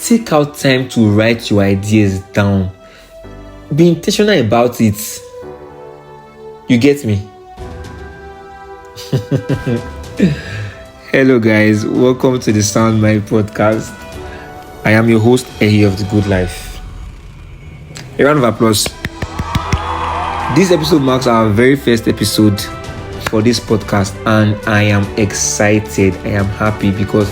take out time to write your ideas down. Be intentional about it. You get me? Hello guys, welcome to the Sound Mind podcast. I am your host, Ehi of the Good Life. A round of applause. This episode marks our very first episode for this podcast, and I am excited. I am happy because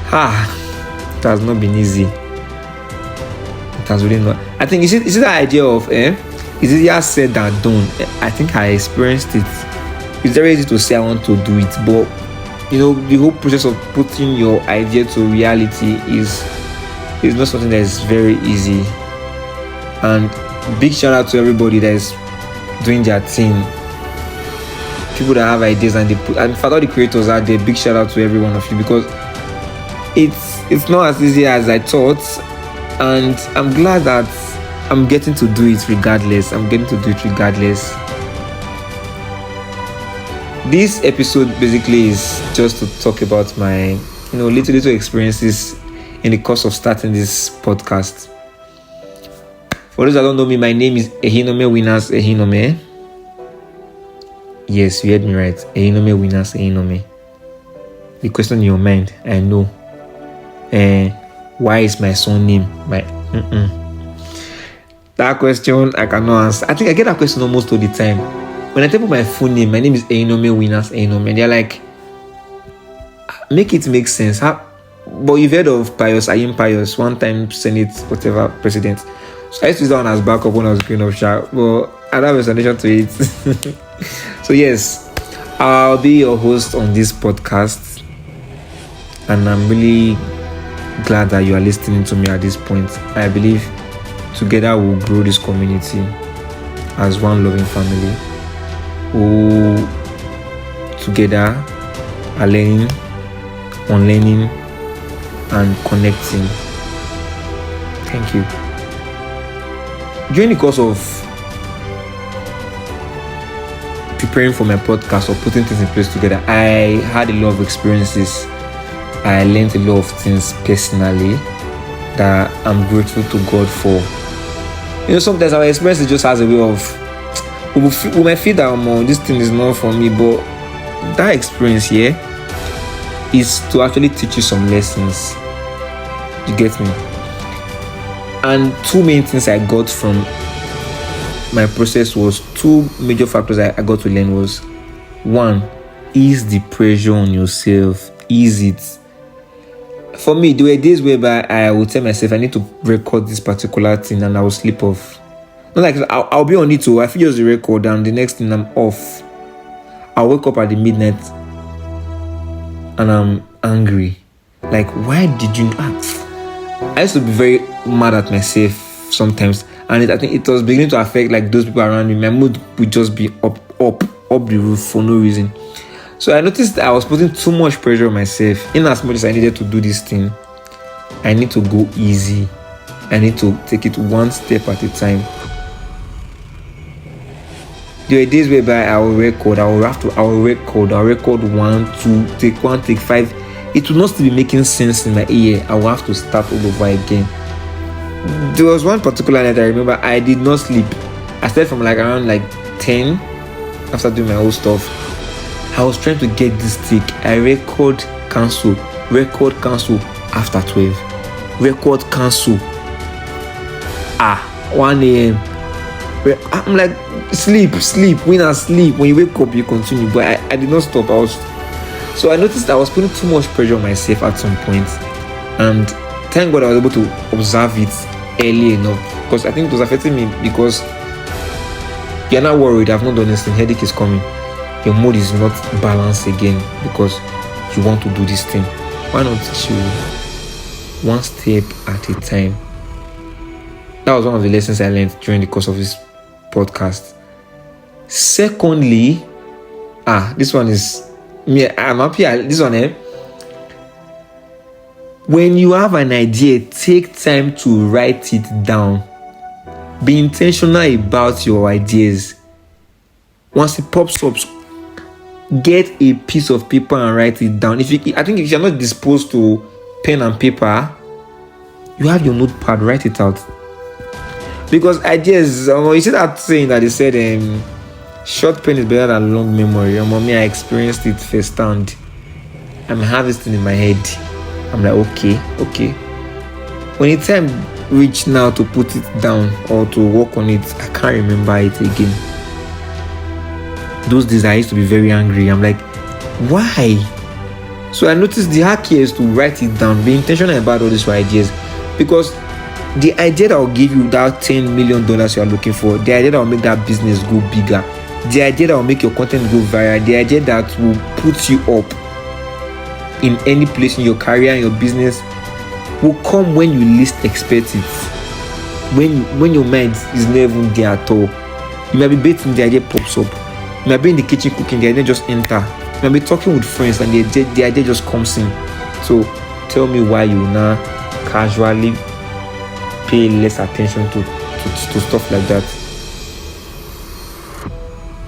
it has not been easy. It has really not. I think you see the idea of it's easier said than done. I think I experienced it. It's very easy to say I want to do it, but the whole process of putting your idea to reality is not something that is very easy. And big shout out to everybody that is doing their thing. People that have ideas and for all the creators out there, big shout out to every one of you, because it's not as easy as I thought, and I'm glad that I'm getting to do it regardless. This episode basically is just to talk about my little experiences in the course of starting this podcast. For those that don't know me, my name is Ehinome Winners Ehinome. Yes, you heard me right. Ehinome Winners Ehinome. The question in your mind, I know. Why is my son name That question I cannot answer. I think I get that question almost all the time. When I type my full name, my name is Ehinome Winners Ehinome, and they're like, make it make sense. But you've heard of Pius, Ayim Pius, one-time Senate, whatever, president. So I used to use that one as backup when I was growing up, but I don't have a solution to it. So yes, I'll be your host on this podcast, and I'm really glad that you are listening to me at this point. I believe together we'll grow this community as one loving family, who together are learning, unlearning, and connecting. Thank you. During the course of preparing for my podcast or putting things in place together, I had a lot of experiences. I learned a lot of things personally that I'm grateful to God for. Sometimes our experiences just has a way of we might feel that this thing is not for me, but that experience here is to actually teach you some lessons. You get me? And two main things I got from my process was two major factors I got to learn was, one, ease the pressure on yourself. Ease it. For me, there were days whereby I would tell myself I need to record this particular thing and I will slip off. Not like I'll be on it too. I feel just the record and the next thing I'm off. I'll wake up at the midnight and I'm angry. Like, why did you act? I used to be very mad at myself sometimes, and I think it was beginning to affect like those people around me. My mood would just be up the roof for no reason. So I noticed that I was putting too much pressure on myself. In as much as I needed to do this thing, I need to go easy. I need to take it one step at a time. There are days whereby I will record 1, 2, take 1, take 5. It will not still be making sense in my ear. I will have to start all over again. There was one particular night I remember I did not sleep. I started from around 10 after doing my whole stuff. I was trying to get this take. I record cancel after 12. Record cancel 1 a.m. I'm like, sleep. When I sleep, when you wake up, you continue. But I did not stop. So I noticed I was putting too much pressure on myself at some point. And thank God I was able to observe it early enough. Because I think it was affecting me because you're not worried. I've not done this thing. Headache is coming. Your mood is not balanced again because you want to do this thing. Why not chill? One step at a time. That was one of the lessons I learned during the course of this podcast. Secondly, this one is me. I'm happy. This one, when you have an idea, take time to write it down. Be intentional about your ideas. Once it pops up, get a piece of paper and write it down. I think if you're not disposed to pen and paper, You have your notepad, write it out. Because ideas, you see that saying that they said, short pen is better than long memory. Me, I experienced it firsthand. I'm harvesting in my head. I'm like, okay. When the time reached now to put it down or to work on it, I can't remember it again. Those days I used to be very angry. I'm like, why? So I noticed the hack here is to write it down. Be intentional about all these ideas. Because the idea that will give you that $10 million you are looking for, the idea that will make that business go bigger, the idea that will make your content go viral, the idea that will put you up in any place in your career and your business will come when you least expect it. When your mind is not even there at all. You might be bathing, the idea pops up. You might be in the kitchen cooking, the idea just enter. You might be talking with friends and the idea just comes in. So tell me why you now casually pay less attention to stuff like that.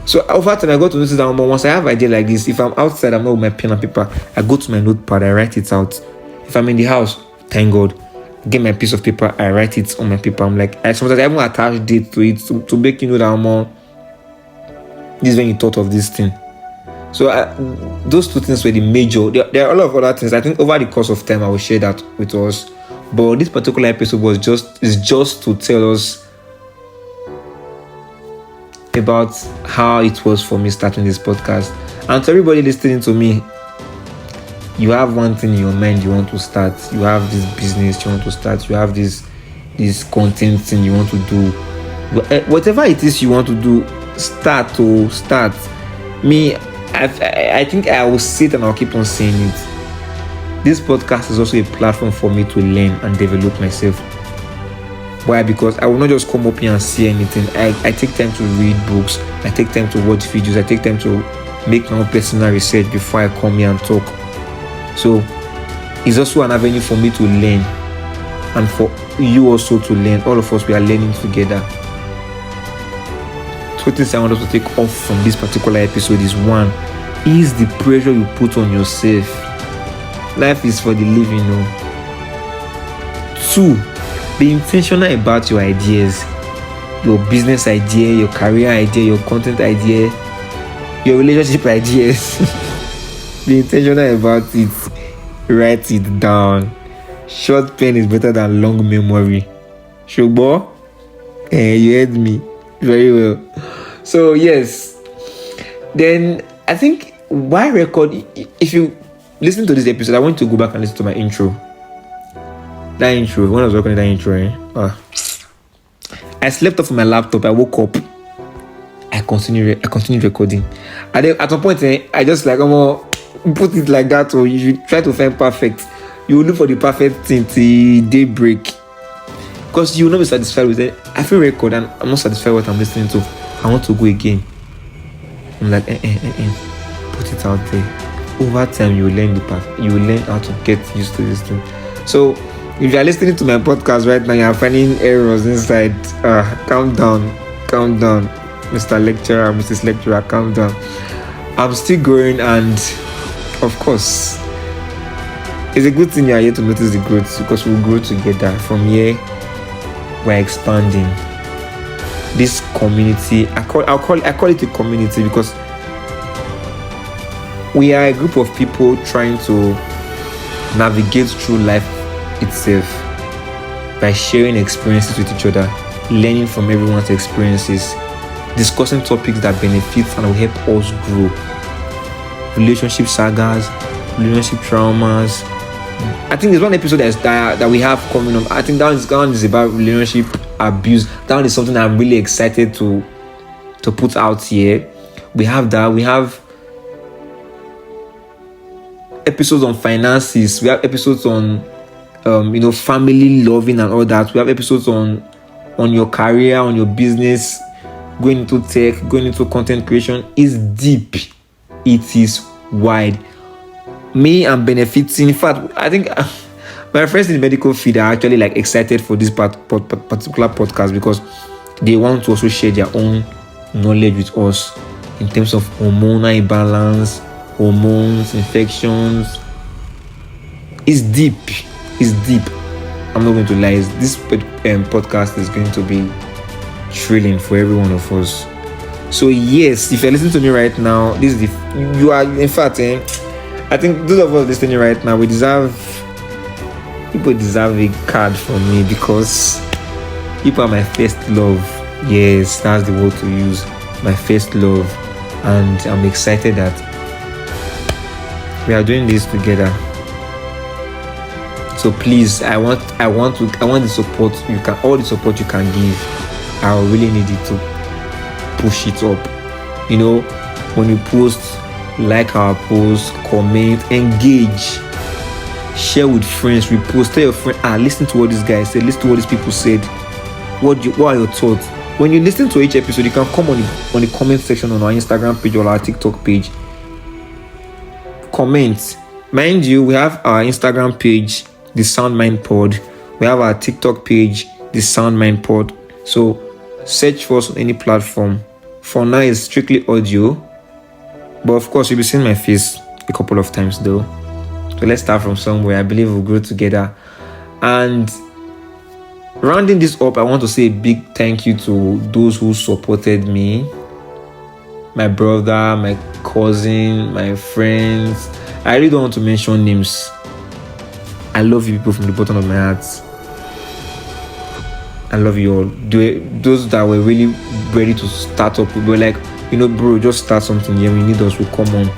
So over time I got to notice that once I have an idea like this, if I'm outside, I'm not with my pen and paper, I go to my notepad, I write it out. If I'm in the house, thank God, get my piece of paper, I write it on my paper. I'm like, sometimes I even attach date to it to make you know that this is when you thought of this thing. So those two things were the major. There are a lot of other things. I think over the course of time I will share that with us. But this particular episode is just to tell us about how it was for me starting this podcast. And to everybody listening to me, you have one thing in your mind you want to start. You have this business you want to start. You have this content thing you want to do. Whatever it is you want to do, start. Me, I think I will sit and I'll keep on saying it. This podcast is also a platform for me to learn and develop myself. Why? Because I will not just come up here and say anything. I take time to read books. I take time to watch videos. I take time to make my own personal research before I come here and talk. So it's also an avenue for me to learn and for you also to learn. All of us, we are learning together. Two things I want us to take off from this particular episode is: one, is the pressure you put on yourself. Life is for the living. Two, be intentional about your ideas, your business idea, your career idea, your content idea, your relationship ideas. Be intentional about it. Write it down. Short pen is better than long memory. Shogbo? You heard me very well. So yes, then I think why record? If you listen to this episode, I want you to go back and listen to my intro. That intro, when I was working on that intro, I slept off my laptop. I woke up. I continued recording. And then at some point, I just like, put it like that. So you should try to find perfect. You will look for the perfect thing till daybreak, because you will not be satisfied with it. I feel record and I'm not satisfied with what I'm listening to. I want to go again. I'm like, put it out there. Over time, you will learn the path. You will learn how to get used to this thing. So if you are listening to my podcast right now, you are finding errors inside. Calm down, Mr. Lecturer, Mrs. Lecturer, calm down. I'm still growing, and of course, it's a good thing you are here to notice the growth, because we'll grow together. From here, we're expanding. This community, I call it a community, because we are a group of people trying to navigate through life itself by sharing experiences with each other, learning from everyone's experiences, discussing topics that benefit and will help us grow. Relationship sagas, relationship traumas. I think there's one episode that we have coming up. I think that one is about relationship abuse. That one is something I'm really excited to put out here. We have that. We have episodes on finances. We have episodes on family loving and all that. We have episodes on your career, on your business, going into tech, going into content creation. Is deep. It is wide. Me, I'm benefiting. In fact, I think my friends in the medical field are actually excited for this particular podcast, because they want to also share their own knowledge with us in terms of hormonal imbalance, hormones, infections. It's deep. I'm not going to lie. This podcast is going to be thrilling for every one of us. So yes, if you're listening to me right now, this is you are, in fact, I think those of us listening right now, people deserve a card from me, because people are my first love. Yes, that's the word to use, my first love. And I'm excited that we are doing this together. So please, I want the support you can, all the support you can give. I really need it to push it up. When you post, like our post, comment, engage, share with friends, repost, tell your friend, listen to what this guy said, listen to what these people said. What are your thoughts? When you listen to each episode, you can come on the comment section on our Instagram page or our TikTok page. Comment. Mind you, we have our Instagram page, The Sound Mind Pod. We have our TikTok page, The Sound Mind Pod. So search for us on any platform. For now, it's strictly audio, but of course, you'll be seeing my face a couple of times though. So let's start from somewhere. I believe we'll grow together. And rounding this up, I want to say a big thank you to those who supported me. My brother, my cousin, my friends. I really don't want to mention names. I love you people from the bottom of my heart. I love you all. Those that were really ready to start up, we were like, bro, just start something here. We need us. We'll come on.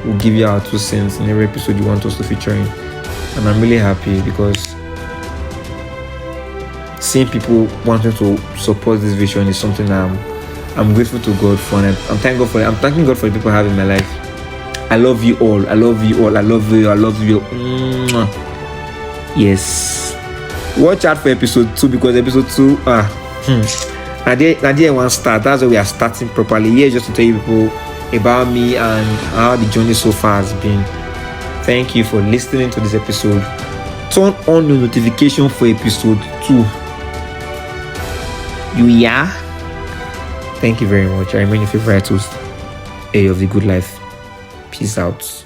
We'll give you our 2 cents in every episode you want us to feature in. And I'm really happy, because seeing people wanting to support this vision is something I'm grateful to God for, and I'm thanking God for the people I have in my life. I love you all. I love you all. I love you. I love you. Yes. Watch out for episode 2, because episode 2, I didn't want to start. That's why we are starting properly. Here just to tell you people about me and how the journey so far has been. Thank you for listening to this episode. Turn on the notification for episode 2. Thank you very much. I remain your favorite host, A of the Good Life. Peace out.